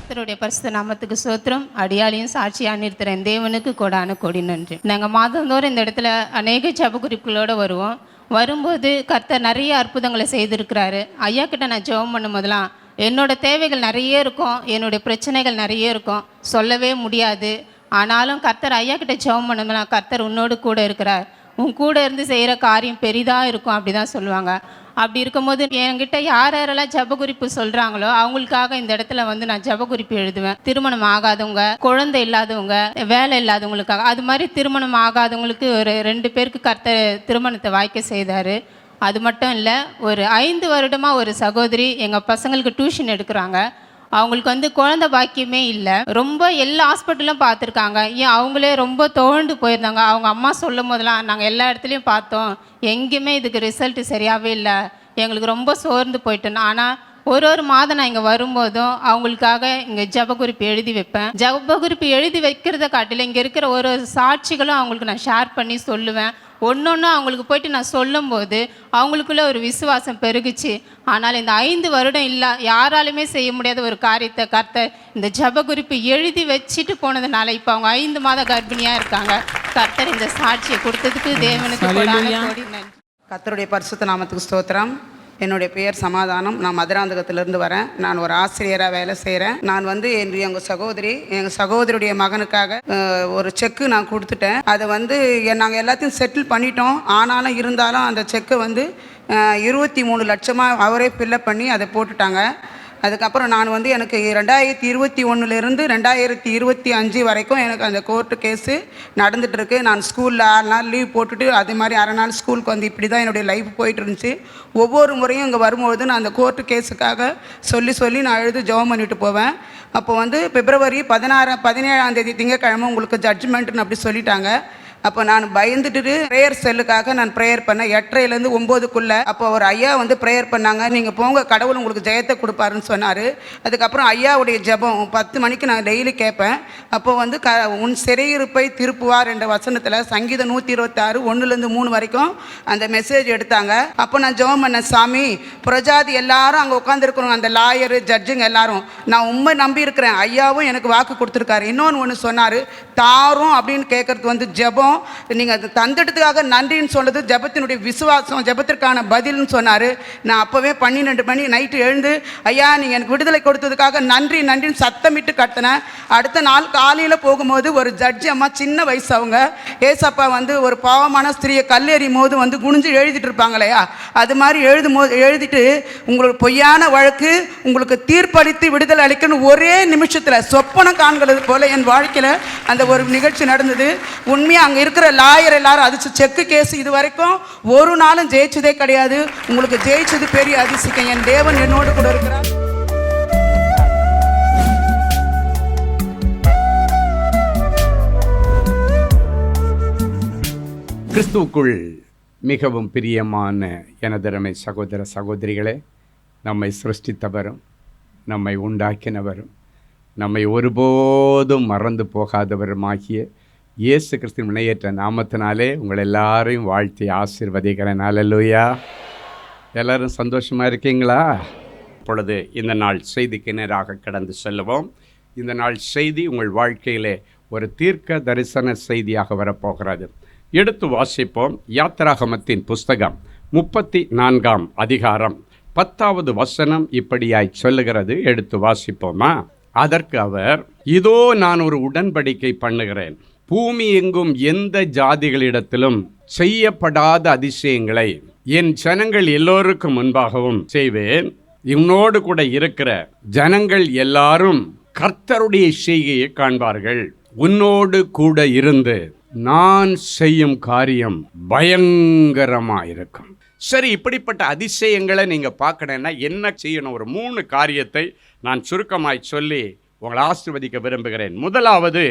கர்த்தருடைய பரிசுத்த நாமத்துக்கு ஸ்தோத்திரம். அடியாளையும் சாட்சியாக நிறுத்துற தேவனுக்கு கோடான கோடி நன்றி. நாங்கள் மாதந்தோறும் இந்த இடத்துல அநேக ஜெப குறிப்புகளோடு வருவோம். வரும்போது கர்த்தர் நிறைய அற்புதங்களை செய்திருக்கிறாரு. ஐயா கிட்ட நான் ஜெபம் பண்ணும் போதெல்லாம் என்னோட தேவைகள் நிறைய இருக்கும், என்னுடைய பிரச்சனைகள் நிறைய இருக்கும், சொல்லவே முடியாது. ஆனாலும் கர்த்தர் ஐயா கிட்ட ஜெபம் பண்ணும்போதெல்லாம் கர்த்தர் உன்னோடு கூட இருக்கிறார், உன் கூட இருந்து செய்கிற காரியம் பெரிதாக இருக்கும் அப்படி தான் சொல்லுவாங்க. அப்படி இருக்கும்போது என்கிட்ட யாரெல்லாம் ஜெப குறிப்பு சொல்கிறாங்களோ அவங்களுக்காக இந்த இடத்துல வந்து நான் ஜெப குறிப்பு எழுதுவேன். திருமணம் ஆகாதவங்க, குழந்தை இல்லாதவங்க, வேலை இல்லாதவங்களுக்காக. அது மாதிரி திருமணம் ஆகாதவங்களுக்கு ஒரு 2 பேருக்கு கர்த்தர் திருமணத்தை வாய்க்க செய்தார். அது மட்டும் இல்லை, ஒரு 5 வருடமாக ஒரு சகோதரி எங்கள் பசங்களுக்கு டியூஷன் எடுக்கிறாங்க. அவங்களுக்கு வந்து குழந்தை பாக்கியமே இல்லை. ரொம்ப எல்லா ஹாஸ்பிட்டலும் பார்த்துருக்காங்க. ஏன் அவங்களே ரொம்ப தோண்டு போயிருந்தாங்க. அவங்க அம்மா சொல்லும் போதெல்லாம் நாங்கள் எல்லா இடத்துலையும் பார்த்தோம், எங்கேயுமே இதுக்கு ரிசல்ட் சரியாகவே இல்லை, எங்களுக்கு ரொம்ப சோர்ந்து போயிட்டோம். ஆனால் ஒரு மாதம் நான் இங்கே வரும்போதும் அவங்களுக்காக இங்கே ஜெப குறிப்பு எழுதி வைப்பேன். ஜெப குறிப்பு எழுதி வைக்கிறத காட்டில இங்கே இருக்கிற ஒரு சாட்சிகளும் அவங்களுக்கு நான் ஷேர் பண்ணி சொல்லுவேன். ஒன்று அவங்களுக்கு போயிட்டு நான் சொல்லும்போது அவங்களுக்குள்ள ஒரு விசுவாசம் பெருகுச்சு. ஆனால் இந்த 5 வருடம் இல்லை யாராலுமே செய்ய முடியாத ஒரு காரியத்தை கர்த்தர் இந்த ஜெப குறிப்பு எழுதி வச்சுட்டு போனதுனால இப்போ அவங்க 5 மாத கர்ப்பிணியாக இருக்காங்க. கர்த்தர் இந்த சாட்சியை கொடுத்ததுக்கு தேவனுக்கு கோடி நன்றி. கர்த்தருடைய பரிசுத்த நாமத்துக்கு ஸ்தோத்திரம். என்னுடைய பெயர் சமாதானம். நான் மதுராந்தகத்திலேருந்து வரேன். நான் ஒரு ஆசிரியராக வேலை செய்கிறேன். நான் வந்து எங்கள் சகோதரியுடைய மகனுக்காக ஒரு செக்கு நான் கொடுத்துட்டேன். அதை வந்து நாங்கள் எல்லாத்தையும் செட்டில் பண்ணிட்டோம். ஆனாலும் இருந்தாலும் அந்த செக்கை வந்து 23 லட்சமாக அவரே ஃபில்லப் பண்ணி அதை போட்டுட்டாங்க. அதுக்கப்புறம் நான் வந்து எனக்கு 2021 2025 வரைக்கும் எனக்கு அந்த கோர்ட்டு கேஸு நடந்துகிட்ருக்கு. நான் ஸ்கூலில் 6 நாள் லீவ் போட்டுட்டு அதே மாதிரி அரை நாள் ஸ்கூலுக்கு வந்து இப்படி தான் என்னுடைய லைஃப் போயிட்டு இருந்துச்சு. ஒவ்வொரு முறையும் இங்கே வரும்போது நான் அந்த கோர்ட்டு கேஸுக்காக சொல்லி நான் எழுதி ஜெபம் பண்ணிட்டு போவேன். அப்போ வந்து பிப்ரவரி 17ஆம் தேதி திங்கட்கிழமை உங்களுக்கு ஜட்ஜ்மெண்ட்டுன்னு அப்படி சொல்லிட்டாங்க. அப்போ நான் பயந்துட்டு ப்ரேயர் செல்லுக்காக நான் ப்ரேயர் பண்ணேன் 8:30லேருந்து 9க்குள்ளே. அப்போ ஒரு ஐயா வந்து ப்ரேயர் பண்ணாங்க, நீங்கள் போங்க கடவுள் உங்களுக்கு ஜெயத்தை கொடுப்பாருன்னு சொன்னார். அதுக்கப்புறம் ஐயாவுடைய ஜெபம் 10 மணிக்கு நான் டெய்லி கேட்பேன். அப்போ வந்து உன் சிறையிருப்பை திருப்புவார் என்ற வசனத்தில் சங்கீதம் 126 1-3 வரைக்கும் அந்த மெசேஜ் எடுத்தாங்க. அப்போ நான் ஜெபம் பண்ணேன், சாமி பிரஜாதி எல்லாரும் அங்கே உட்காந்துருக்கணும், அந்த லாயரு ஜட்ஜுங்க எல்லாரும், நான் உண்மை நம்பி இருக்கிறேன், ஐயாவும் எனக்கு வாக்கு கொடுத்துருக்காரு. இன்னொன்று சொன்னார், தாரும் அப்படின்னு கேட்கறது வந்து ஜெபம், நீங்கள் அது தந்துட்டதுக்காக நன்றின்னு சொல்கிறது ஜெபத்தினுடைய விசுவாசம், ஜெபத்திற்கான பதில்னு சொன்னார். நான் அப்போவே 12 மணி நைட்டு எழுந்து ஐயா நீங்கள் எனக்கு விடுதலை கொடுத்ததுக்காக நன்றின்னு சத்தமிட்டு கட்டினேன். அடுத்த நாள் காலையில் போகும்போது ஒரு ஜட்ஜி அம்மா, சின்ன வயசு அவங்க, ஏசப்பா வந்து ஒரு பாவமான ஸ்திரியை கல்லெறியும் போது வந்து குனிஞ்சு எழுதிட்டு இருப்பாங்களையா, அது மாதிரி எழுதிட்டு உங்களுக்கு பொய்யான வழக்கு உங்களுக்கு தீர்ப்பளித்து விடுதலை அளிக்கணும் ஒரே நிமிஷத்தில் சொப்பனம் காண்கிறது போல என் வாழ்க்கையில் அந்த ஒரு நிகழ்ச்சி நடந்தது. உண்மையாக அங்கே இருக்கிற லாயர் எல்லாரும் அது செக்கு கேஸ் இது வரைக்கும் ஒரு நாளும் ஜெயிச்சதே கிடையாது. உங்களுக்கு ஜெயிச்சது பெரிய அதிசயம். என் தேவன் என்னோடு கூட இருக்கிறார். கிறிஸ்துவுக்குள் மிகவும் பிரியமான எனதருமை சகோதர சகோதரிகளே, நம்மை சிருஷ்டித்தவரும் நம்மை உண்டாக்கினவரும் நம்மை ஒருபோதும் மறந்து போகாதவருமாகிய இயேசு கிறிஸ்துவின் வினையேற்ற நாமத்தினாலே உங்கள் எல்லாரையும் வாழ்த்தி ஆசீர்வதிக்கிறேன். அல்லேலூயா. எல்லோரும் சந்தோஷமாக இருக்கீங்களா? இப்பொழுது இந்த நாள் செய்திக்கு நேராக கடந்து செல்லுவோம். இந்த நாள் செய்தி உங்கள் வாழ்க்கையிலே ஒரு தீர்க்க தரிசன செய்தியாக வரப்போகிறது. எடுத்து வாசிப்போம். யாத்திராகமத்தின் புஸ்தகம் 34ஆம் அதிகாரம் 10வது வசனம் இப்படியாய் சொல்லுகிறது. எடுத்து வாசிப்போமா? அதற்கு அவர், இதோ நான் ஒரு உடன்படிக்கை பண்ணுகிறேன், பூமி எங்கும் எந்த ஜாதிகளிடத்திலும் செய்யப்படாத அதிசயங்களை என் ஜனங்கள் எல்லோருக்கும் முன்பாகவும் செய்வேன். உன்னோடு கூட இருக்கிற ஜனங்கள் எல்லாரும் கர்த்தருடைய செய்கையை காண்பார்கள். உன்னோடு கூட இருந்து நான் செய்யும் காரியம் பயங்கரமாயிருக்கும். சரி, இப்படிப்பட்ட அதிசயங்களை நீங்கள் பார்க்கணுன்னா என்ன செய்யணும்? ஒரு 3 காரியத்தை நான் சுருக்கமாய் சொல்லி உங்களை ஆசீர்வதிக்க விரும்புகிறேன். முதலாவது,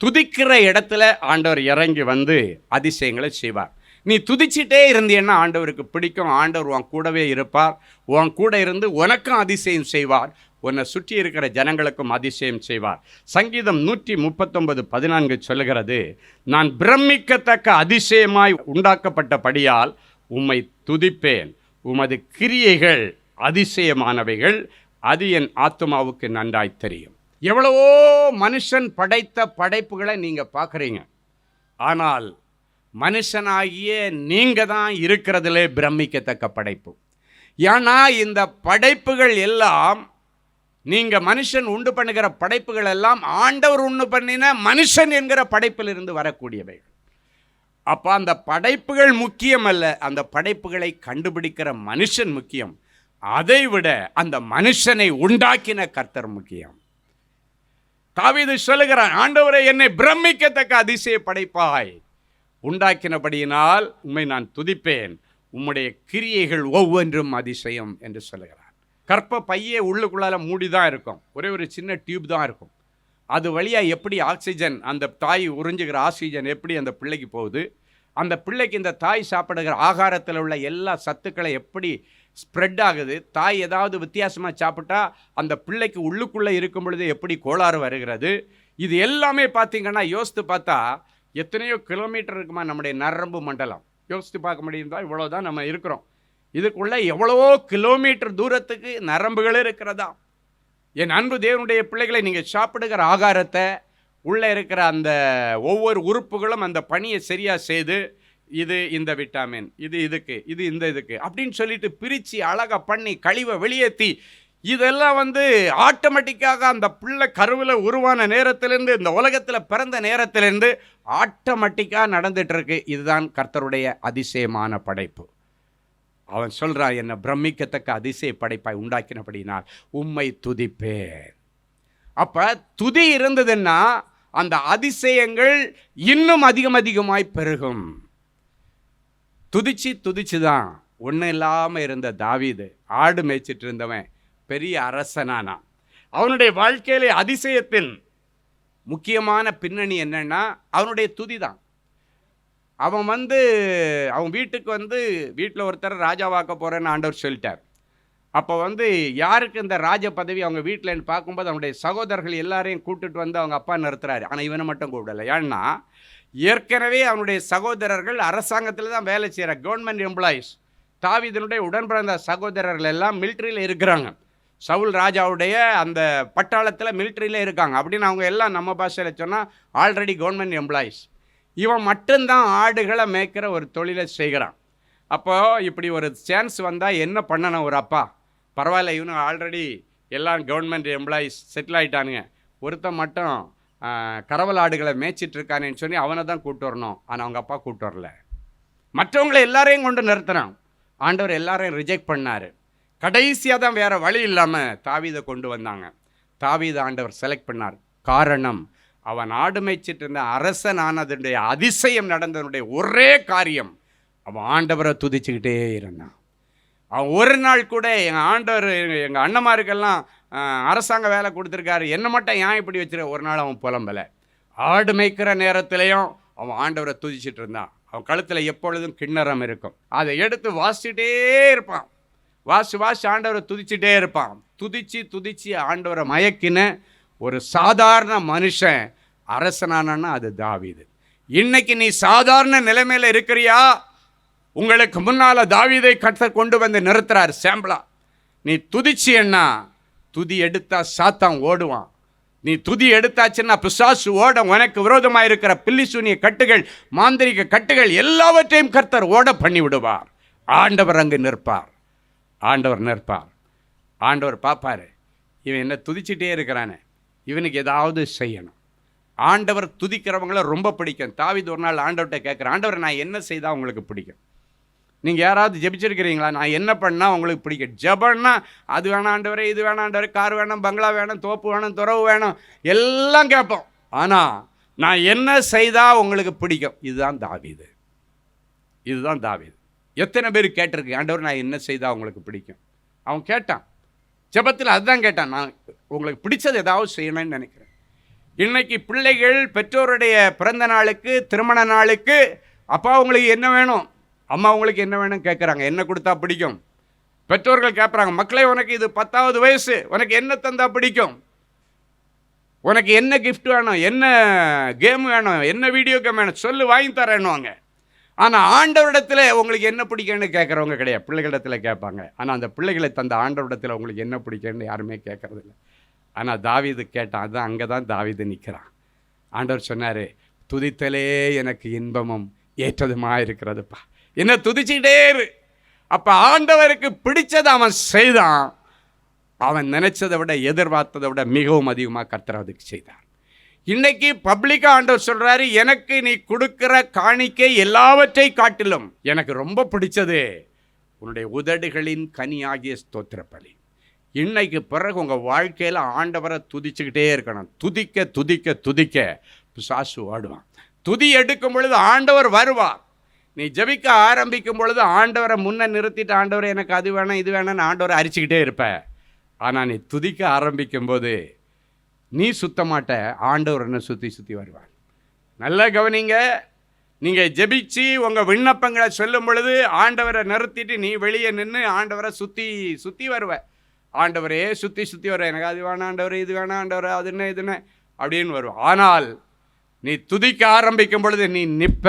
துதிக்கிற இடத்துல ஆண்டவர் இறங்கி வந்து அதிசயங்களை செய்வார். நீ துதிச்சிட்டே இருந்தீன்னா ஆண்டவருக்கு பிடிக்கும். ஆண்டவர் உன் கூடவே இருப்பார். உன் கூட இருந்து உனக்கும் அதிசயம் செய்வார், உன்னை சுற்றி இருக்கிற ஜனங்களுக்கும் அதிசயம் செய்வார். சங்கீதம் 139:14 சொல்லுகிறது, நான் பிரமிக்கத்தக்க அதிசயமாய் உண்டாக்கப்பட்டபடியால் உம்மை துதிப்பேன், உமது கிரியைகள் அதிசயமானவைகள், அது என் ஆத்துமாவுக்கு நன்றாய் தெரியும். எவ்வளவோ மனுஷன் படைத்த படைப்புகளை நீங்கள் பார்க்குறீங்க. ஆனால் மனுஷனாகிய நீங்கள் தான் இருக்கிறதுலே பிரமிக்கத்தக்க படைப்பு. ஏன்னா இந்த படைப்புகள் எல்லாம், நீங்கள் மனுஷன் உண்டு பண்ணுகிற படைப்புகள் எல்லாம் ஆண்டவர் உண்டு பண்ணின மனுஷன் என்கிற படைப்பிலிருந்து வரக்கூடியவை. அப்போ அந்த படைப்புகள் முக்கியம் அல்ல, அந்த படைப்புகளை கண்டுபிடிக்கிற மனுஷன் முக்கியம். அதை விட அந்த மனுஷனை உண்டாக்கின கர்த்தர் முக்கியம். தாவீது சொல்லுகிறான், ஆண்டவரே என்னை பிரமிக்கத்தக்க அதிசய படைப்பாய் உண்டாக்கினபடியினால் உம்மை நான் துதிப்பேன், உம்முடைய கிரியைகள் ஒவ்வொன்றும் அதிசயம் என்று சொல்லுகிறான். கற்ப பையே உள்ளுக்குள்ளால மூடிதான் இருக்கும், ஒரே ஒரு சின்ன டியூப் தான் இருக்கும். அது வழியாக எப்படி ஆக்சிஜன், அந்த தாய் உறிஞ்சுகிற ஆக்சிஜன் எப்படி அந்த பிள்ளைக்கு போகுது, அந்த பிள்ளைக்கு இந்த தாய் சாப்பிடுகிற ஆகாரத்தில் உள்ள எல்லா சத்துக்களை எப்படி ஸ்ப்ரெட் ஆகுது, தாய் ஏதாவது வித்தியாசமாக சாப்பிட்டா அந்த பிள்ளைக்கு உள்ளுக்குள்ளே இருக்கும் பொழுது எப்படி கோளாறு வருகிறது, இது எல்லாமே பார்த்திங்கன்னா யோசித்து பார்த்தா எத்தனையோ கிலோமீட்டர் இருக்குமா நம்முடைய நரம்பு மண்டலம். யோசித்து பார்க்க முடியுதா? இவ்வளோதான் நம்ம இருக்கிறோம். இதுக்குள்ளே எவ்வளவோ கிலோமீட்டர் தூரத்துக்கு நரம்புகள் இருக்கிறதா. என் அன்பு தேவனுடைய பிள்ளைகளை, நீங்கள் சாப்பிடுகிற ஆகாரத்தை உள்ளே இருக்கிற அந்த ஒவ்வொரு உறுப்புகளும் அந்த பணியை சரியாக செய்து, இது இந்த விட்டாமின், இது இதுக்கு, இது இந்த இதுக்கு அப்படின்னு சொல்லிட்டு பிரித்து அழகாக பண்ணி கழிவை வெளியேற்றி, இதெல்லாம் ஆட்டோமேட்டிக்காக அந்த பிள்ளை கருவில் உருவான நேரத்திலேருந்து, இந்த உலகத்தில் பிறந்த நேரத்திலேருந்து ஆட்டோமேட்டிக்காக நடந்துகிட்ருக்கு. இதுதான் கர்த்தருடைய அதிசயமான படைப்பு. அவன் சொல்கிறான், என்னை பிரமிக்கத்தக்க அதிசய படைப்பாய் உண்டாக்கினபடினால் உம்மை துதிப்பேன். அப்போ துதி இருந்ததுன்னா அந்த அதிசயங்கள் இன்னும் அதிகமாய் பெருகும். துதிச்சு தான் ஒன்றும் இல்லாமல் இருந்த தாவீது, ஆடு மேய்ச்சிட்டு இருந்தவன் பெரிய அரசனானான். அவனுடைய வாழ்க்கையிலே அதிசயத்தின் முக்கியமான பின்னணி என்னன்னா அவனுடைய துதி தான். அவன் அவன் வீட்டுக்கு வீட்டில் ஒருத்தர் ராஜாவாக்க போகிறேன்னு ஆண்டவர் சொல்லிட்டார். அப்போ யாருக்கு இந்த ராஜ பதவி அவங்க வீட்டில்னு பார்க்கும்போது அவனுடைய சகோதரர்கள் எல்லாரையும் கூப்பிட்டுட்டு அவங்க அப்பா நிறுத்துறாரு. ஆனால் இவனை மட்டும் கூப்பிடலை. ஏன்னா ஏற்கனவே அவனுடைய சகோதரர்கள் அரசாங்கத்தில் தான் வேலை செய்கிற கவர்மெண்ட் எம்ப்ளாயீஸ். தாவீதினுடைய உடன் பிறந்த சகோதரர்கள் எல்லாம் மிலிட்ரியில் இருக்கிறாங்க. சவுல் ராஜாவுடைய அந்த பட்டாளத்தில் மிலிட்ரியில் இருக்காங்க. அப்படின்னு அவங்க எல்லாம் நம்ம பாஷையில் சொன்னால் ஆல்ரெடி கவர்மெண்ட் எம்ப்ளாயீஸ். இவன் மட்டும்தான் ஆடுகளை மேய்க்கிற ஒரு தொழிலை செய்கிறான். அப்போது இப்படி ஒரு சான்ஸ் வந்தால் என்ன பண்ணணும் ஒரு அப்பா? பரவாயில்ல, இவனு ஆல்ரெடி எல்லாம் கவர்மெண்ட் எம்ப்ளாயீஸ் செட்டில் ஆகிட்டானுங்க, ஒருத்தன் மட்டும் கரவல் ஆடுகளை மேய்ச்சிட்ருக்கானேன்னு சொல்லி அவனை தான் கூப்பிட்டு வரணும். ஆனால் அவங்க அப்பா கூப்பிட்டு வரல. மற்றவங்களை எல்லாரையும் கொண்டு நிறுத்தினான். ஆண்டவர் எல்லாரையும் ரிஜெக்ட் பண்ணார். கடைசியாக தான் வேறு வழி இல்லாமல் தாவீதை கொண்டு வந்தாங்க. தாவீதை ஆண்டவர் செலக்ட் பண்ணார். காரணம், அவன் ஆடு மேய்ச்சிட்டு இருந்த அரசன் ஆனதுடைய அதிசயம் நடந்ததனுடைய ஒரே காரியம், அவன் ஆண்டவரை துதிச்சுக்கிட்டே இருந்தான். அவன் ஒரு நாள் கூட எங்கள் ஆண்டவர் எங்கள் அண்ணமாருக்கெல்லாம் அரசாங்க வேலை கொடுத்துருக்காரு, என்ன மட்டும் ஏன் இப்படி வச்சுருக்க, ஒரு நாள் அவன் புலம்பலை. ஆடு மேய்க்கிற நேரத்துலையும் அவன் ஆண்டவரை துதிச்சிட்டு இருந்தான். அவன் கழுத்தில் எப்பொழுதும் கிண்ணறம் இருக்கும், அதை எடுத்து வாசிச்சுட்டே இருப்பான். வாசி ஆண்டவரை துதிச்சுட்டே இருப்பான். துதிச்சு ஆண்டவரை மயக்கின ஒரு சாதாரண மனுஷன் அரசனானா அது தாவீது. இன்னைக்கு நீ சாதாரண நிலைமையில் இருக்கிறியா? உங்களுக்கு முன்னால் தாவீதை கர்த்தர் கொண்டு வந்து நிறுத்துறார் சாம்பிளா. நீ துதிச்சியன்னா, துதி எடுத்தா சாத்தான் ஓடுவான். நீ துதி எடுத்தாச்சுன்னா பிசாசு ஓட, உனக்கு விரோதமாக இருக்கிற பில்லிசூனிய கட்டுகள், மாந்திரிக கட்டுகள் எல்லாவற்றையும் கர்த்தர் ஓட பண்ணி விடுவார். ஆண்டவர் அங்கு நிற்பார். ஆண்டவர் பார்ப்பார், இவன் என்ன துதிச்சிட்டே இருக்கிறானே, இவனுக்கு ஏதாவது செய்யணும். ஆண்டவர் துதிக்கிறவங்கள ரொம்ப பிடிக்கும். தாவீது ஒரு நாள் ஆண்டவர்கிட்ட கேட்குறேன், ஆண்டவர் நான் என்ன செய்தால் உங்களுக்கு பிடிக்கும்? நீங்கள் யாராவது ஜெபிச்சிருக்கிறீங்களா? நான் என்ன பண்ணால் உங்களுக்கு பிடிக்கும்? ஜெபன்னா அது வேணாம் ஆண்டவரே, இது வேணாம் ஆண்டவரே, கார் வேணும், பங்களா வேணும், தோப்பு வேணும், துறவு வேணும், எல்லாம் கேட்போம். ஆனால் நான் என்ன செய்தால் உங்களுக்கு பிடிக்கும்? இதுதான் தாவீது. எத்தனை பேர் கேட்டிருக்கு, ஆண்டவர் நான் என்ன செய்தால் உங்களுக்கு பிடிக்கும்? அவன் கேட்டான் ஜெபத்தில், அதுதான் கேட்டான், நான் உங்களுக்கு பிடிச்சது ஏதாவது செய்யணும்னு நினைக்கிறேன். இன்னைக்கு பிள்ளைகள் பெற்றோருடைய பிறந்த நாளுக்கு, திருமண நாளுக்கு, அப்பா உங்களுக்கு என்ன வேணும், அம்மா உங்களுக்கு என்ன வேணும் கேட்குறாங்க. என்ன கொடுத்தா பிடிக்கும்? பெற்றோர்கள் கேட்குறாங்க, மக்களே உனக்கு இது 10வது வயசு, உனக்கு என்ன தந்தா பிடிக்கும்? உனக்கு என்ன கிஃப்ட் வேணும், என்ன கேம் வேணும், என்ன வீடியோ கேம் வேணும் சொல்லு, வாங்கி தரேன்னுவாங்க. ஆனால் ஆண்டவரிடத்தில் உங்களுக்கு என்ன பிடிக்கும்னு கேட்குறவங்க கிடையாது, பிள்ளைகளிடத்தில் கேட்பாங்க. ஆனால் அந்த பிள்ளைகளை தந்த ஆண்டவரிடத்தில் உங்களுக்கு என்ன பிடிக்கும்னு யாருமே கேட்கறதில்ல. ஆனால் தாவீது கேட்டான். அதான் அங்கே தான் தாவீது நிற்கிறான். ஆண்டவர் சொன்னார், துதித்தலே எனக்கு இன்பமும் ஏற்றதுமா இருக்கிறதுப்பா, என்ன துதிச்சுக்கிட்டே இரு. அப்போ ஆண்டவருக்கு பிடிச்சதை அவன் செய்தான். அவன் நினைச்சதை விட எதிர்பார்த்ததை விட மிகவும் அதிகமாக கர்த்தர் அதுக்கு செய்தார். இன்னைக்கு பப்ளிக்காக ஆண்டவர் சொல்கிறாரு, எனக்கு நீ கொடுக்கிற காணிக்கை எல்லாவற்றை காட்டிலும் எனக்கு ரொம்ப பிடிச்சது உன்னுடைய உதடுகளின் கனியாகிய ஸ்தோத்திர பலி. இன்னைக்கு பிறகு உங்கள் வாழ்க்கையில் ஆண்டவரை துதிச்சுக்கிட்டே இருக்கணும். துதிக்க துதிக்க துதிக்க பிசாசு ஓடுவான். துதி எடுக்கும் பொழுது ஆண்டவர் வருவார். நீ ஜெபிக்க ஆரம்பிக்கும் பொழுது ஆண்டவரை முன்ன நிறுத்திட்டு, ஆண்டவரை எனக்கு அது வேணாம் இது வேணாம்னு ஆண்டவரை அரிச்சுக்கிட்டே இருப்ப. ஆனால் நீ துதிக்க ஆரம்பிக்கும் போது நீ சுத்தமாட்ட, ஆண்டவர் என்ன சுற்றி சுற்றி வருவார். நல்லா கவனிங்க. நீங்கள் ஜெபிச்சு உங்கள் விண்ணப்பங்களை சொல்லும் பொழுது ஆண்டவரை நிறுத்திட்டு நீ வெளியே நின்று ஆண்டவரை சுற்றி சுற்றி வருவ. ஆண்டவரே சுற்றி சுற்றி வர, எனக்கு அது வேணாம் ஆண்டவர் இது வேணாம் ஆண்டவர் அது என்ன இதுன்னு அப்படின்னு வருவோம். ஆனால் நீ துதிக்க ஆரம்பிக்கும் பொழுது நீ நிற்ப,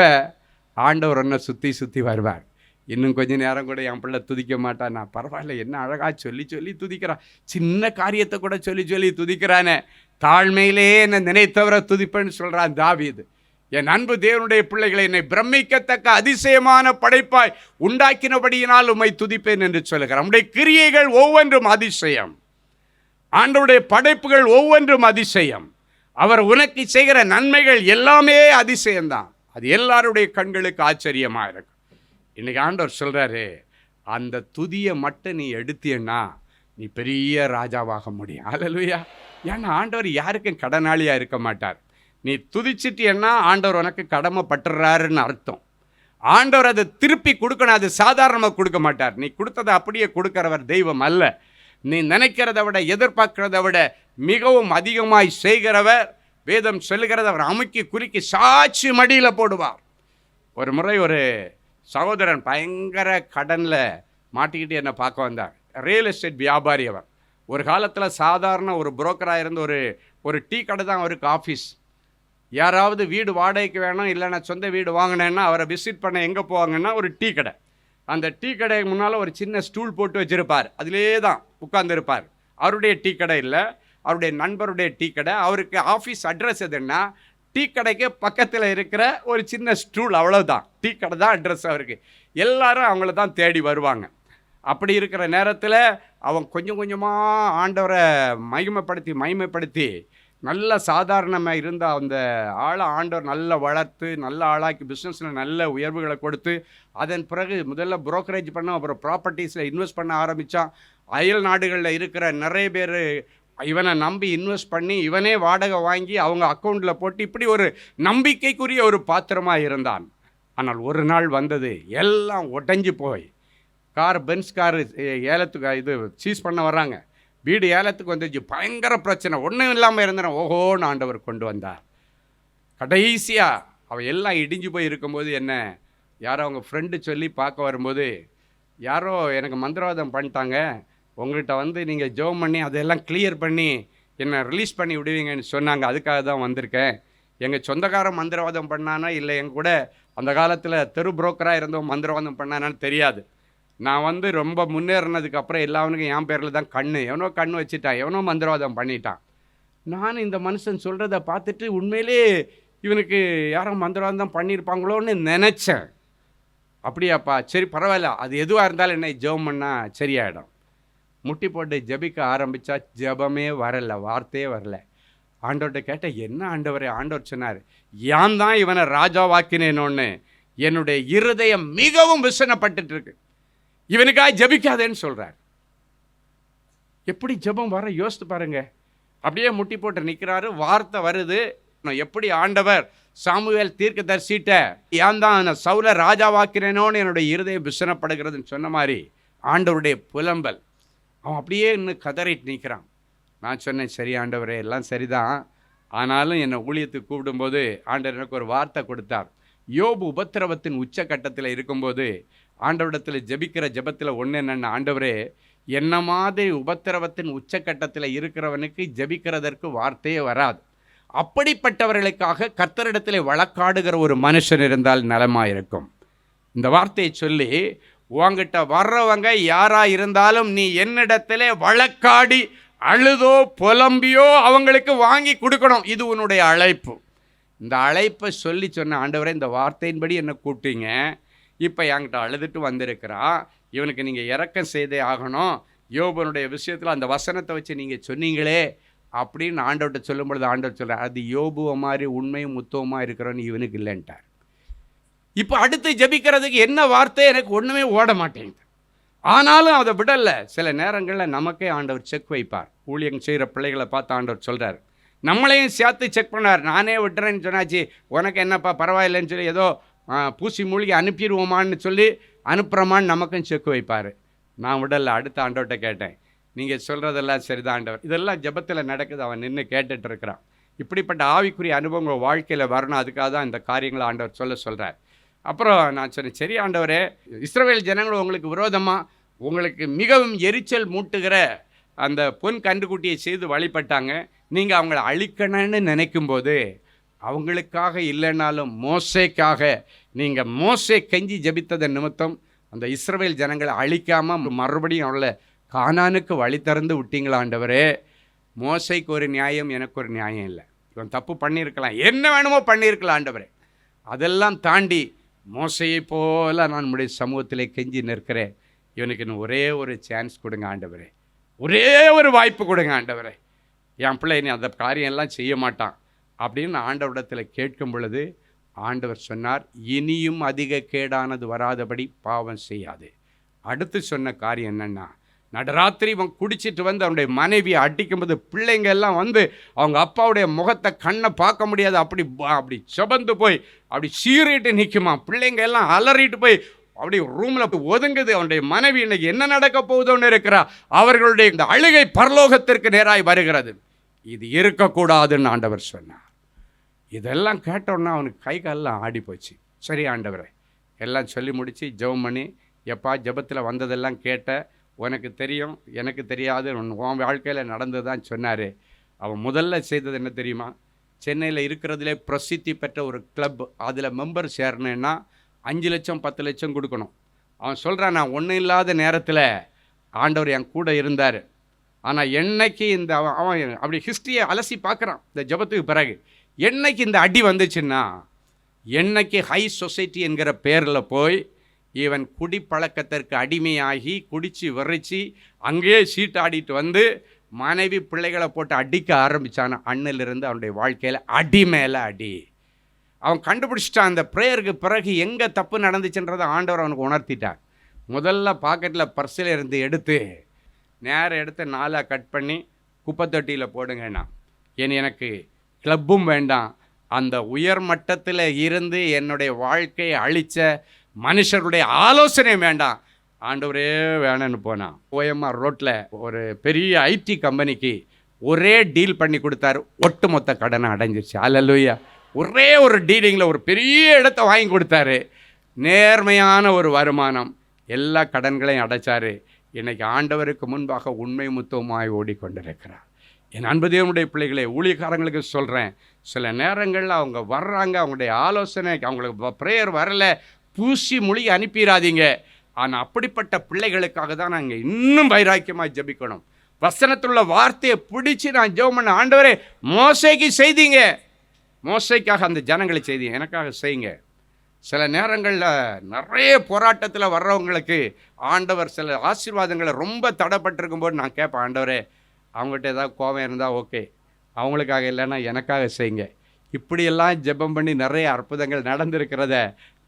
ஆண்டவர் என்ன சுற்றி சுற்றி வருவார். இன்னும் கொஞ்சம் நேரம் கூட என் பிள்ளை துதிக்க மாட்டான். நான் பரவாயில்ல, என்ன அழகாக சொல்லி சொல்லி துதிக்கிறான், சின்ன காரியத்தை கூட சொல்லி சொல்லி துதிக்கிறானே, தாழ்மையிலே என்னை நினைத்தவரை துதிப்பேன்னு சொல்கிறான் தாவீது. என் அன்பு தேவனுடைய பிள்ளைகளை, என்னை பிரமிக்கத்தக்க அதிசயமான படைப்பாய் உண்டாக்கினபடியினால் உம்மை துதிப்பேன் என்று சொல்லுகிறார். நம்முடைய கிரியைகள் ஒவ்வொன்றும் அதிசயம், ஆண்டவருடைய படைப்புகள் ஒவ்வொன்றும் அதிசயம். அவர் உனக்கு செய்கிற நன்மைகள் எல்லாமே அதிசயம்தான். அது எல்லாருடைய கண்களுக்கு ஆச்சரியமாக இருக்கும். இன்னைக்கு ஆண்டவர் சொல்கிறாரு, அந்த துதியை மட்டும் நீ எடுத்தீன்னா நீ பெரிய ராஜாவாக முடியும். அல்லேலூயா. ஏன்னா ஆண்டவர் யாருக்கும் கடனாளியாக இருக்க மாட்டார். நீ துதிச்சிட்டியன்னா ஆண்டவர் உனக்கு கடமைப்பட்டுறாருன்னு அர்த்தம். ஆண்டவர் அதை திருப்பி கொடுக்கணும். அது சாதாரணமாக கொடுக்க மாட்டார். நீ கொடுத்ததை அப்படியே கொடுக்கிறவர் தெய்வம் அல்ல. நீ நினைக்கிறத விட எதிர்பார்க்கிறத விட மிகவும் அதிகமாய் செய்கிறவர். வேதம் சொல்லுகிறத அவர் அமுக்கி குறுக்கி சாட்சி மடியில் போடுவார். ஒரு முறை ஒரு சகோதரன் பயங்கர கடனில் மாட்டிக்கிட்டு என்னை பார்க்க வந்தார். ரியல் எஸ்டேட் வியாபாரி அவர். ஒரு காலத்தில் சாதாரண ஒரு புரோக்கராக இருந்த ஒரு டீ கடை தான் அவருக்கு ஆஃபீஸ். யாராவது வீடு வாடகைக்கு வேணும், இல்லைன்னா சொந்த வீடு வாங்கினேன்னா அவரை விசிட் பண்ண எங்கே போவாங்கன்னா ஒரு டீ கடை. அந்த டீ கடைக்கு முன்னால் ஒரு சின்ன ஸ்டூல் போட்டு வச்சுருப்பார். அதிலே தான் உட்கார்ந்துருப்பார். அவருடைய டீ கடை இல்லை, அவருடைய நண்பருடைய டீ கடை. அவருக்கு ஆஃபீஸ் அட்ரஸ் எதுன்னா டீ கடைக்கு பக்கத்தில் இருக்கிற ஒரு சின்ன ஸ்டூல், அவ்வளோதான். டீ கடை தான் அட்ரஸ் அவருக்கு. எல்லாரும் அவங்கள தான் தேடி வருவாங்க. அப்படி இருக்கிற நேரத்தில் அவன் கொஞ்சம் கொஞ்சமாக ஆண்டவரை மகிமைப்படுத்தி நல்ல சாதாரணமாக இருந்த அந்த ஆளை ஆண்டவர் நல்ல வளர்த்து நல்ல ஆளாக்கி பிஸ்னஸில் நல்ல உயர்வுகளை கொடுத்து, அதன் பிறகு முதல்ல புரோக்கரேஜ் பண்ண, அப்புறம் ப்ராப்பர்ட்டிஸில் இன்வெஸ்ட் பண்ண ஆரம்பித்தான். அயல் நாடுகளில் இருக்கிற நிறைய பேர் இவனை நம்பி இன்வெஸ்ட் பண்ணி இவனே வாடகை வாங்கி அவங்க அக்கௌண்ட்டில் போட்டு இப்படி ஒரு நம்பிக்கைக்குரிய ஒரு பாத்திரமாக இருந்தான். ஆனால் ஒரு நாள் வந்தது, எல்லாம் உடைஞ்சு போய் பென்ஸ் கார் ஏலத்துக்கு இது சீஸ் பண்ண வர்றாங்க. வீடு ஏலத்துக்கு வந்துச்சு. பயங்கர பிரச்சனை. ஒன்றும் இல்லாமல் இருந்தேன். ஓஹோன்னு ஆண்டவர் கொண்டு வந்தார். கடைசியாக அவள் எல்லாம் இடிஞ்சு போய் இருக்கும்போது என்ன யாரோ அவங்க ஃப்ரெண்டு சொல்லி பார்க்க வரும்போது, யாரோ எனக்கு மந்திரவாதம் பண்ணிட்டாங்க, உங்கள்கிட்ட வந்து நீங்கள் ஜெபம் பண்ணி அதெல்லாம் கிளியர் பண்ணி என்னை ரிலீஸ் பண்ணி விடுவீங்கன்னு சொன்னாங்க. அதுக்காக தான் வந்திருக்கேன். எங்கள் சொந்தக்காரன் மந்திரவாதம் பண்ணானா இல்லை எங்க கூட அந்த காலத்தில் தெரு புரோக்கராக இருந்தவன் மந்திரவாதம் பண்ணானான்னு தெரியாது. நான் வந்து ரொம்ப முன்னேறினதுக்கப்புறம் எல்லாவனுக்கும் என் பேரில் தான் எவனோ கண் வச்சுட்டான், எவனோ மந்திரவாதம் பண்ணிட்டான். நான் இந்த மனுஷன் சொல்கிறத பார்த்துட்டு உண்மையிலே இவனுக்கு யாரோ மந்திரவாதம் தான் பண்ணியிருப்பாங்களோன்னு நினச்சேன். அப்படியாப்பா, சரி பரவாயில்ல, அது எதுவாக இருந்தாலும் என்ன ஜெபம் பண்ணால் சரியாயிடும். முட்டி போட்டு ஜெபிக்க ஆரம்பித்தா ஜெபமே வரலை, வார்த்தையே வரல. ஆண்டவர்கிட்ட கேட்டால், என்ன ஆண்டவரே? ஆண்டவர் சொன்னார், யான் தான் இவனை ராஜாவாக்கினேனோன்னு என்னுடைய இருதயம் மிகவும் விசனப்பட்டு இருக்கு, இவனுக்காக ஜெபிக்காதேன்னு சொல்கிறார். எப்படி ஜெபம் வர யோசித்து பாருங்க. அப்படியே முட்டி போட்டு நிற்கிறாரு, வார்த்தை வருது. எப்படி ஆண்டவர் சாமுவேல் தீர்க்கதரிசிட்ட ஏன் தான் சவுலை ராஜாவாக்கிறேனோன்னு என்னுடைய இருதயம் விசனப்படுகிறதுன்னு சொன்ன மாதிரி ஆண்டவருடைய புலம்பல். அவன் அப்படியே இன்னும் கதறிட்டு நிற்கிறான். நான் சொன்னேன், சரி ஆண்டவரே, எல்லாம் சரிதான், ஆனாலும் என்னை ஊழியத்துக்கு கூப்பிடும்போது ஆண்டவர் எனக்கு ஒரு வார்த்தை கொடுத்தார். யோபு உபத்திரவத்தின் உச்சக்கட்டத்தில் இருக்கும்போது ஆண்டவரிடத்தில் ஜெபிக்கிற ஜெபத்தில் ஒன்று என்னென்ன, ஆண்டவரே, என்ன மாதிரி உபத்திரவத்தின் உச்சக்கட்டத்தில் இருக்கிறவனுக்கு ஜெபிக்கிறதற்கு வார்த்தையே வராது, அப்படிப்பட்டவர்களுக்காக கர்த்தரிடத்தில் வழக்காடுகிற ஒரு மனுஷன் இருந்தால் நலமாயிருக்கும். இந்த வார்த்தையை சொல்லி, உங்ககிட்ட வர்றவங்க யாராக இருந்தாலும் நீ என்னிடத்திலே வழக்காடி அழுதோ புலம்பியோ அவங்களுக்கு வாங்கி கொடுக்கணும். இது உன்னுடைய அழைப்பு. இந்த அழைப்பை சொல்லி சொன்ன, ஆண்டவரே இந்த வார்த்தையின்படி என்னை கூப்பிட்டீங்க, இப்போ என்கிட்ட அழுதுட்டு வந்திருக்கிறான், இவனுக்கு நீங்கள் இரக்கம் செய்தே ஆகணும், யோபனுடைய விஷயத்தில் அந்த வசனத்தை வச்சு நீங்கள் சொன்னீங்களே அப்படின்னு ஆண்டவர்கிட்ட சொல்லும் பொழுது ஆண்டவர் சொல்கிறார், அது யோபுவை மாதிரி உண்மையும் முத்தமாக இருக்கிறோன்னு இவனுக்கு இல்லைன்ட்டார். இப்போ அடுத்து ஜெபிக்கிறதுக்கு என்ன வார்த்தை எனக்கு ஒன்றுமே ஓட மாட்டேங்குது. ஆனாலும் அதை விடலை. சில நேரங்களில் நமக்கே ஆண்டவர் செக் வைப்பார். ஊழியம் செய்கிற பிள்ளைகளை பார்த்து ஆண்டவர் சொல்கிறார், நம்மளையும் சேர்த்து செக் பண்ணார். நானே விட்டுறேன்னு சொன்னாச்சு, உனக்கு என்னப்பா பரவாயில்லைன்னு சொல்லி ஏதோ பூசி மூழ்கி அனுப்பிடுவோமான்னு சொல்லி அனுப்புகிறோமான்னு நமக்கும் செக் வைப்பார். நான் விடலை. அடுத்த ஆண்டவர்கிட்ட கேட்டேன், நீங்கள் சொல்கிறதெல்லாம் சரிதான் ஆண்டவர், இதெல்லாம் ஜெபத்தில் நடக்குது. அவன் நின்று கேட்டுட்டு இருக்கிறான். இப்படிப்பட்ட ஆவிக்குரிய அனுபவங்கள் வாழ்க்கையில் வரணும். அதுக்காக தான் இந்த காரியங்களை ஆண்டவர் சொல்கிறார். அப்புறம் நான் சொன்னேன், சரி ஆண்டவரே, இஸ்ரவேல் ஜனங்கள் உங்களுக்கு விரோதமாக உங்களுக்கு மிகவும் எரிச்சல் மூட்டுகிற அந்த பொன் கன்றுக்குட்டியை செய்து வழிபட்டாங்க, நீங்கள் அவங்கள அழிக்கணும்னு நினைக்கும்போது அவங்களுக்காக இல்லைனாலும் மோசேக்காக நீங்கள் மோசே கெஞ்சி ஜெபித்ததன் நிமித்தம் அந்த இஸ்ரவேல் ஜனங்களை அழிக்காமல் மறுபடியும் அவளை கானானுக்கு வழி திறந்து விட்டீங்களா ஆண்டவரே. மோசைக்கு ஒரு நியாயம், எனக்கு ஒரு நியாயம் இல்லை. இவன் தப்பு பண்ணியிருக்கலாம், என்ன வேணுமோ பண்ணியிருக்கலாம் ஆண்டவரே. அதெல்லாம் தாண்டி மோசையை போல நான் நம்முடைய சமூகத்திலே கெஞ்சி நிற்கிறேன். இவனுக்கு இன்னும் ஒரே ஒரு சான்ஸ் கொடுங்க ஆண்டவரே, ஒரே ஒரு வாய்ப்பு கொடுங்க ஆண்டவரே. என் பிள்ளை நீ அந்த காரியம்லாம் செய்ய மாட்டான் அப்படின்னு ஆண்டவரிடத்தில் கேட்கும் பொழுது ஆண்டவர் சொன்னார், இனியும் அதிக கேடானது வராதபடி பாவம் செய்யாது. அடுத்து சொன்ன காரியம் என்னென்னா, நடராத்திரி இவன் குடிச்சிட்டு வந்து அவனுடைய மனைவியை அடிக்கும்போது பிள்ளைங்க எல்லாம் வந்து அவங்க அப்பாவுடைய முகத்தை கண்ணை பார்க்க முடியாது, அப்படி செபந்து போய் அப்படி சீறிட்டு நிற்குமா. பிள்ளைங்க எல்லாம் அலறிட்டு போய் அப்படி ரூமில் போய் ஒதுங்குது. அவனுடைய மனைவி இன்னைக்கு என்ன நடக்க போகுதோன்னு இருக்கிறா. அவர்களுடைய இந்த அழுகை பரலோகத்திற்கு நேராய் வருகிறது. இது இருக்கக்கூடாதுன்னு ஆண்டவர் சொன்னார். இதெல்லாம் கேட்டோன்னா அவனுக்கு கை காலெல்லாம் ஆடி போச்சு. சரி ஆண்டவரே, எல்லாம் சொல்லி முடித்து ஜெபம் பண்ணி, எப்பா ஜெபத்தில் வந்ததெல்லாம் கேட்ட, உனக்கு தெரியும் எனக்கு தெரியாது, உன் வாழ்க்கையில் நடந்து தான் சொன்னார். அவன் முதல்ல செய்தது என்ன தெரியுமா? சென்னையில் இருக்கிறதுலே பிரசித்தி பெற்ற ஒரு கிளப், அதில் மெம்பர் சேரணுன்னா 5 லட்சம் 10 லட்சம் கொடுக்கணும். அவன் சொல்கிறான், நான் ஒன்றும் இல்லாத நேரத்தில் ஆண்டவர் என் கூட இருந்தார். ஆனால் என்னைக்கு இந்த அவன் அப்படி ஹிஸ்ட்ரியை அலசி பார்க்குறான் இந்த ஜெபத்துக்கு பிறகு, என்னைக்கு இந்த அடி வந்துச்சுன்னா, என்னைக்கு ஹை சொசைட்டி என்கிற பேரில் போய் இவன் குடிப்பழக்கத்திற்கு அடிமையாகி குடித்து விரைச்சி அங்கேயே சீட்டாடிட்டு வந்து மனைவி பிள்ளைகளை போட்டு அடிக்க ஆரம்பித்தான். அண்ணிலிருந்து அவனுடைய வாழ்க்கையில் அடி மேலே அடி. அவன் கண்டுபிடிச்சிட்டான். அந்த ப்ரேயருக்கு பிறகு எங்கே தப்பு நடந்துச்சுன்றதை ஆண்டவர் அவனுக்கு உணர்த்திட்டார். முதல்ல பாக்கெட்டில் பர்ஸில் இருந்து எடுத்து நேரம் எடுத்து 4 கட் பண்ணி குப்பை தொட்டியில் போடுங்கண்ணா. எனக்கு கிளப்பும் வேண்டாம், அந்த உயர் மட்டத்தில் இருந்து என்னுடைய வாழ்க்கையை அழித்த மனுஷர்களுடைய ஆலோசனை வேண்டாம், ஆண்டவரே வேணும்னு போனான். OMR ரோட்டில் ஒரு பெரிய ஐடி கம்பெனிக்கு ஒரே டீல் பண்ணி கொடுத்தாரு. ஒட்டுமொத்த கடனை அடைஞ்சிருச்சு. அல்லேலூயா. ஒரே ஒரு டீலிங்கில் ஒரு பெரிய இடத்த வாங்கி கொடுத்தாரு. நேர்மையான ஒரு வருமானம், எல்லா கடன்களையும் அடைச்சார். இன்றைக்கி ஆண்டவருக்கு முன்பாக உண்மை முத்தமாய் ஓடிக்கொண்டிருக்கிறார். என் அன்பு தேவனுடைய பிள்ளைகளை, ஊழியக்காரங்களுக்கு சொல்கிறேன், சில நேரங்களில் அவங்க வர்றாங்க, அவங்களுடைய ஆலோசனை, அவங்களுக்கு ப்ரேயர் வரலை, பூசி மொழி அனுப்பிடாதீங்க. ஆனால் அப்படிப்பட்ட பிள்ளைகளுக்காக தான் நாங்கள் இன்னும் வைராக்கியமாக ஜெபிக்கணும். வசனத்துள்ள வார்த்தையை பிடிச்சி நான் ஜெபம் பண்ண, ஆண்டவரே மோசைக்கு செய்தீங்க, மோசைக்காக அந்த ஜனங்களை செய்தீங்க, எனக்காக செய்யுங்க. சில நேரங்களில் நிறைய போராட்டத்தில் வர்றவங்களுக்கு ஆண்டவர் சில ஆசீர்வாதங்களை ரொம்ப தடைப்பட்டிருக்கும் போது நான் கேட்பேன், ஆண்டவரே அவங்ககிட்ட ஏதாவது கோபம் இருந்தால் ஓகே, அவங்களுக்காக இல்லைன்னா எனக்காக செய்யுங்க. இப்படியெல்லாம் ஜெபம் பண்ணி நிறைய அற்புதங்கள் நடந்திருக்கிறத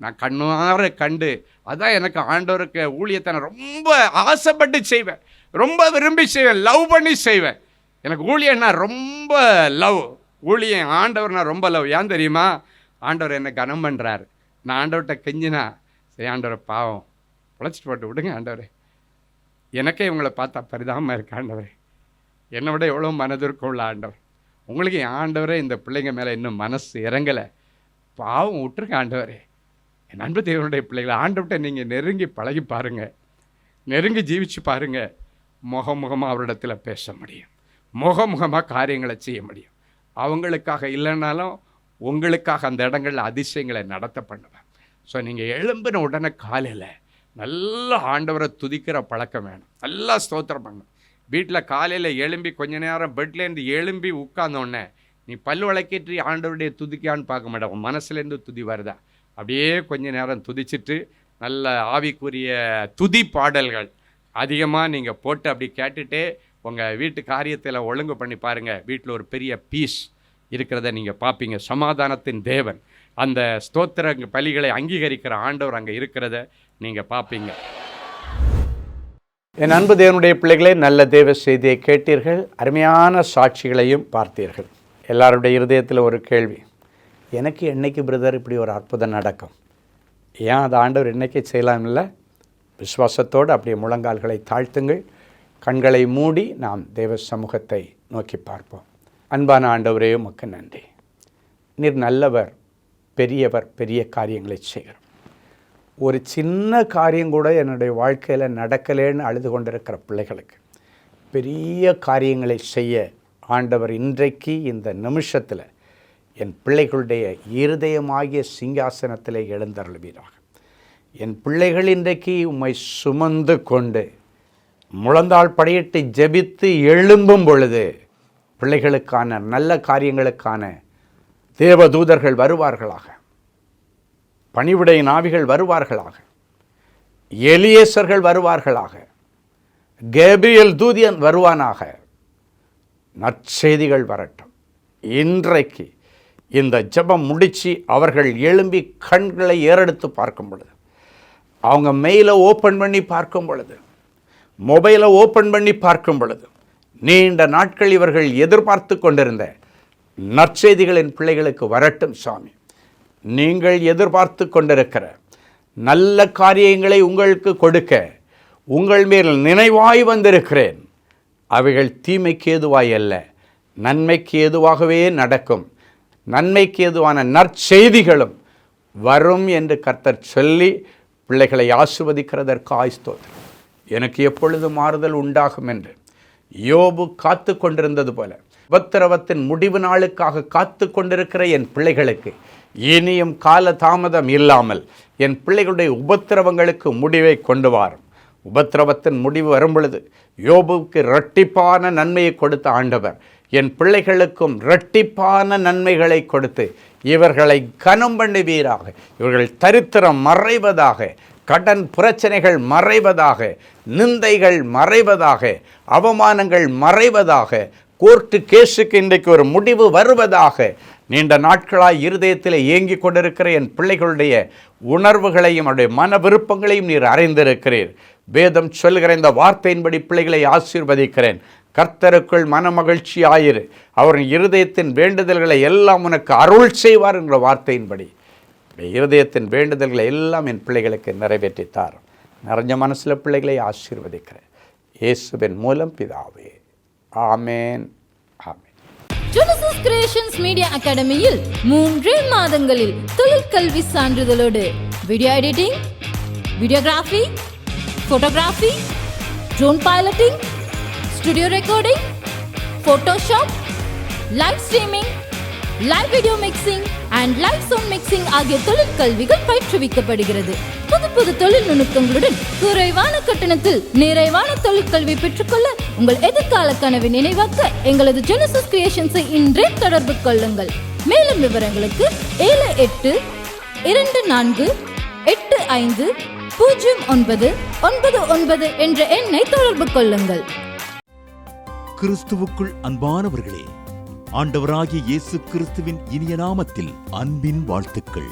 நான் கண்ணார கண்டு, அதான் எனக்கு ஆண்டவருக்கு ஊழியத்தை நான் ரொம்ப ஆசைப்பட்டு செய்வேன், ரொம்ப விரும்பி செய்வேன், லவ் பண்ணி செய்வேன். எனக்கு ஊழியன்னா ரொம்ப லவ், ஊழியம் ஆண்டவர்னா ரொம்ப லவ். ஏன் தெரியுமா? ஆண்டவர் என்னை கனம் பண்ணுறாரு. நான் ஆண்டவர்கிட்ட கெஞ்சினா, சரி ஆண்டவரை பாவம் உழைச்சிட்டு போட்டு விடுங்க ஆண்டவரே, எனக்கே இவங்களை பார்த்தா பரிதாபமாக இருக்கு ஆண்டவரே, என்னை விட எவ்வளோ மனதிற்கும் உள்ள ஆண்டவர், உங்களுக்கு என் ஆண்டவரே இந்த பிள்ளைங்க மேலே இன்னும் மனசு இறங்கலை, பாவம் விட்டுருங்க ஆண்டவரே. என் அன்பு தேவனுடைய பிள்ளைகளை ஆண்டவர்கிட்ட நீங்கள் நெருங்கி பழகி பாருங்கள், நெருங்கி ஜீவிச்சு பாருங்கள், முகமுகமாக அவரிடத்தில் பேச முடியும், முகமுகமாக காரியங்களை செய்ய முடியும். அவங்களுக்காக இல்லைனாலும் உங்களுக்காக அந்த இடங்களில் அதிசயங்களை நடத்த பண்ணுவேன். ஸோ நீங்கள் எழும்பின உடனே காலையில் நல்ல ஆண்டவரை துதிக்கிற பழக்கம் வேணும், நல்லா ஸ்தோத்திரம் பண்ணணும். வீட்டில் காலையில் எழும்பி கொஞ்ச நேரம் பெட்லேருந்து எழும்பி உட்கார்ந்தோடனே நீ பல்லு வழக்கேற்றி ஆண்டவருடைய துதிக்கான்னு பார்க்க மாட்டேன், உன் மனசுலேருந்து துதி வருதா, அப்படியே கொஞ்ச நேரம் துதிச்சிட்டு நல்ல ஆவிக்குரிய துதி பாடல்கள் அதிகமாக நீங்கள் போட்டு அப்படி கேட்டுகிட்டே உங்கள் வீட்டு காரியத்தில் ஒழுங்கு பண்ணி பாருங்கள். வீட்டில் ஒரு பெரிய பீஸ் இருக்கிறத நீங்கள் பார்ப்பீங்க. சமாதானத்தின் தேவன், அந்த ஸ்தோத்திர பலிகளை அங்கீகரிக்கிற ஆண்டவர் அங்கே இருக்கிறத நீங்கள் பார்ப்பீங்க. என் அன்பு தேவனுடைய பிள்ளைகளே, நல்ல தேவ செய்தியை கேட்டீர்கள், அருமையான சாட்சிகளையும் பார்த்தீர்கள். எல்லாருடைய இருதயத்தில் ஒரு கேள்வி, எனக்கு என்னைக்கு பிரதர் இப்படி ஒரு அற்புதம் நடக்கும், ஏன் அது ஆண்டவர் என்னைக்கு செய்யலாம் இல்லை? விசுவாசத்தோடு அப்படியே முழங்கால்களை தாழ்த்துங்கள், கண்களை மூடி நாம் தேவ சமூகத்தை நோக்கி பார்ப்போம். அன்பான ஆண்டவரே, உமக்கு நன்றி. நீர் நல்லவர், பெரியவர், பெரிய காரியங்களை செய்கிறோம். ஒரு சின்ன காரியம் கூட என்னுடைய வாழ்க்கையில் நடக்கலேன்னு அழுது கொண்டிருக்கிற பிள்ளைகளுக்கு பெரிய காரியங்களை செய்ய ஆண்டவர் இன்றைக்கு இந்த நிமிஷத்தில் என் பிள்ளைகளுடைய இருதயமாகிய சிங்காசனத்தில் எழுந்தருள்வீராக. என் பிள்ளைகள் இன்றைக்கு உம்மை சுமந்து கொண்டு முழந்தாள் படியிட்டு ஜெபித்து எழும்பும் பொழுது பிள்ளைகளுக்கான நல்ல காரியங்களுக்கான தேவதூதர்கள் வருவார்களாக, பணிவிடை நாவிகள் வருவார்களாக, எலியேசர்கள் வருவார்களாக, கேப்ரியல் தூதியன் வருவானாக. நற்செய்திகள் வரட்டும். இன்றைக்கு இந்த ஜெபம் முடித்து அவர்கள் எழும்பி கண்களை ஏறெடுத்து பார்க்கும் பொழுது, அவங்க மெயிலை ஓப்பன் பண்ணி பார்க்கும் பொழுது, மொபைலை ஓப்பன் பண்ணி பார்க்கும் பொழுது, நீண்ட நாட்கள் இவர்கள் எதிர்பார்த்து கொண்டிருந்த நற்செய்திகளின் பிள்ளைகளுக்கு வரட்டும் சாமி. நீங்கள் எதிர்பார்த்து கொண்டிருக்கிற நல்ல காரியங்களை உங்களுக்கு கொடுக்க உங்கள் மேல் நினைவாய் வந்திருக்கிறேன். அவைகள் தீமைக்கு ஏதுவாய் அல்ல, நன்மைக்கு ஏதுவாகவே நடக்கும். நன்மைக்கு ஏதுவான நற்செய்திகளும் வரும் என்று கர்த்தர் சொல்லி பிள்ளைகளை ஆசீர்வதிக்கிறதற்காய் ஸ்தோத்திரம். எனக்கு எப்பொழுது மாறுதல் உண்டாகும் என்று யோபு காத்து கொண்டிருந்தது போல உபத்திரவத்தின் முடிவு நாளுக்காக காத்து கொண்டிருக்கிற என் பிள்ளைகளுக்கு இனியும் கால தாமதம் இல்லாமல் என் பிள்ளைகளுடைய உபத்திரவங்களுக்கு முடிவை கொண்டு வாரும். உபத்திரவத்தின் முடிவு வரும் பொழுது யோபுவுக்கு இரட்டிப்பான நன்மையை கொடுத்த ஆண்டவர் என் பிள்ளைகளுக்கும் இரட்டிப்பான நன்மைகளை கொடுத்து இவர்களை கனம் பண்ணுவீராக. இவர்கள் தரித்திரம் மறைவதாக, கடன் பிரச்சனைகள் மறைவதாக, நிந்தைகள் மறைவதாக, அவமானங்கள் மறைவதாக, கோர்ட்டு கேஸுக்கு இன்றைக்கு ஒரு முடிவு வருவதாக. நீண்ட நாட்களாய் இருதயத்தில் ஏங்கி கொண்டிருக்கிற என் பிள்ளைகளுடைய உணர்வுகளையும் அவருடைய மன விருப்பங்களையும் நீர் அறிந்திருக்கிறீர். வேதம் சொல்கிற இந்த வார்த்தையின்படி பிள்ளைகளை ஆசீர்வதிக்கிறேன். கர்த்தருக்குள் மன மகிழ்ச்சி ஆயிரு, அவரின் இருதயத்தின் வேண்டுதல்களை எல்லாம் உனக்கு அருள் செய்வார் என்ற வார்த்தையின்படி இருதயத்தின் வேண்டுதல்களை எல்லாம் என் பிள்ளைகளுக்கு நிறைவேற்றித்தார். நிறைஞ்ச மனசில் பிள்ளைகளை ஆசீர்வதிக்கிறேன் இயேசுவின் மூலம் பிதாவே, ஆமேன், ஆமேன். Genesis Creations Media Academy-யில் 3 மாதங்களில் தொழிற்கல்வி சான்றிதழோடு video editing, videography, photography, drone piloting, studio recording, Photoshop, live streaming, live video mixing and live sound mixing ஆகிய தொழிற்கல்விகள் பயிற்றுவிக்கப்படுகிறது. புது தொழில் நுணுக்கங்களுடன் குறைவான கட்டணத்தில் நிறைவான தொழிற்கல்வி பெற்றுக்கொள்ள உங்கள் எதிர்கால கனவை நினைவாக்க எங்களது ஜெனசிஸ் கிரியேஷன்ஸை இன்றே தொடர்பு கொள்ளுங்கள். மேலும் விவரங்களுக்கு 7824850999 என்ற எண்ணை தொடர்பு கொள்ளுங்கள். கிறிஸ்துவுக்குள் அன்பானவர்களே, ஆண்டவராகிய இயேசு கிறிஸ்துவின் இனிய நாமத்தில் அன்பின் வாழ்த்துக்கள்.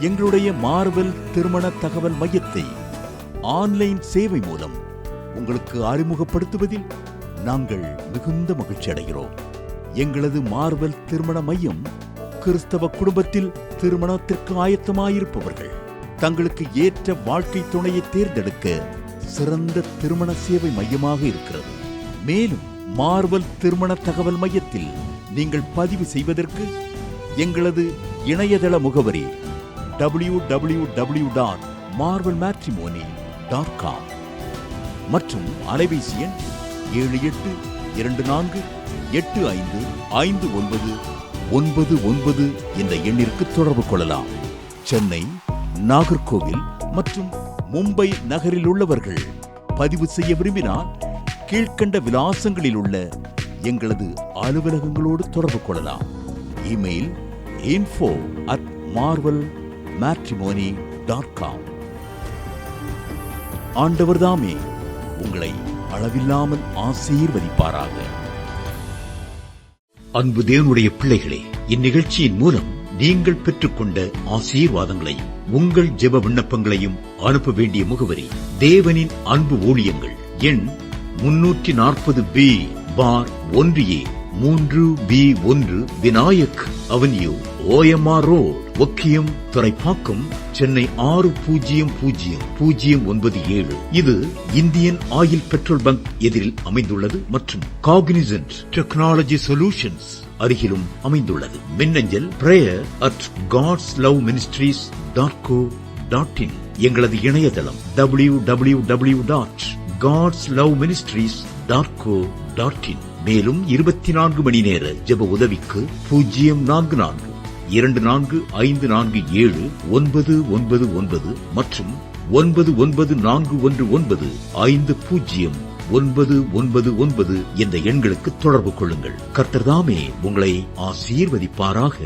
எங்களுடைய மார்வெல் திருமண தகவல் மையத்தை ஆன்லைன் சேவை மூலம் உங்களுக்கு அறிமுகப்படுத்துவதில் நாங்கள் மிகுந்த மகிழ்ச்சி அடைகிறோம். எங்களது மார்வெல் திருமண மையம் கிறிஸ்தவ குடும்பத்தில் திருமணத்திற்கு ஆயத்தமாயிருப்பவர்கள் தங்களுக்கு ஏற்ற வாழ்க்கை துணையை தேர்ந்தெடுக்க சிறந்த திருமண சேவை மையமாக இருக்கிறது. மேலும் மார்வெல் திருமண தகவல் மையத்தில் நீங்கள் பதிவு செய்வதற்கு எங்களது இணையதள முகவரி www.marvelmatrimony.com மற்றும் அலைபேசி எண் 7824855999 என்ற எண்ணிற்கு தொடர்பு கொள்ளலாம். சென்னை, நாகர்கோவில், மற்றும் மும்பை நகரில் உள்ளவர்கள் பதிவு செய்ய விரும்பினால் கீழ்க்கண்ட விலாசங்களில் உள்ள எங்களது அலுவலகங்களோடு தொடர்பு கொள்ளலாம். Email info@marvelmatrimony.com. ஆண்டவர் தாமே உங்களை அளவில்லாமல் ஆசீர்வதிப்பாராக. அன்பு தேவனுடைய பிள்ளைகளே, இந்நிகழ்ச்சியின் மூலம் நீங்கள் பெற்றுக்கொண்ட ஆசீர்வாதங்களை உங்கள் ஜெப விண்ணப்பங்களையும் அனுப்ப வேண்டிய முகவரி தேவனின் அன்பு ஊழியங்கள், எண் 340B பார் 1A 3B1 Vinayak avenue, OMR road, Okkiyam, Thoraipakkam, Chennai 600097. இது இந்தியன் ஆயில் பெட்ரோல் பங்க் எதிரில் அமைந்துள்ளது மற்றும் காக்னிசன்ட் டெக்னாலஜி சொல்யூஷன்ஸ் அருகிலும் அமைந்துள்ளது. மின்னஞ்சல் prayer@godsloveministries.co.in. எங்களது இணையதளம் www.godsloveministries.co.in. மேலும் 24 மணி நேர ஜெப உதவிக்கு 04454479999 மற்றும் 9941950999 என்ற எண்களுக்கு தொடர்பு கொள்ளுங்கள். கர்த்தர் தாமே உங்களை ஆசீர்வதிப்பாராக.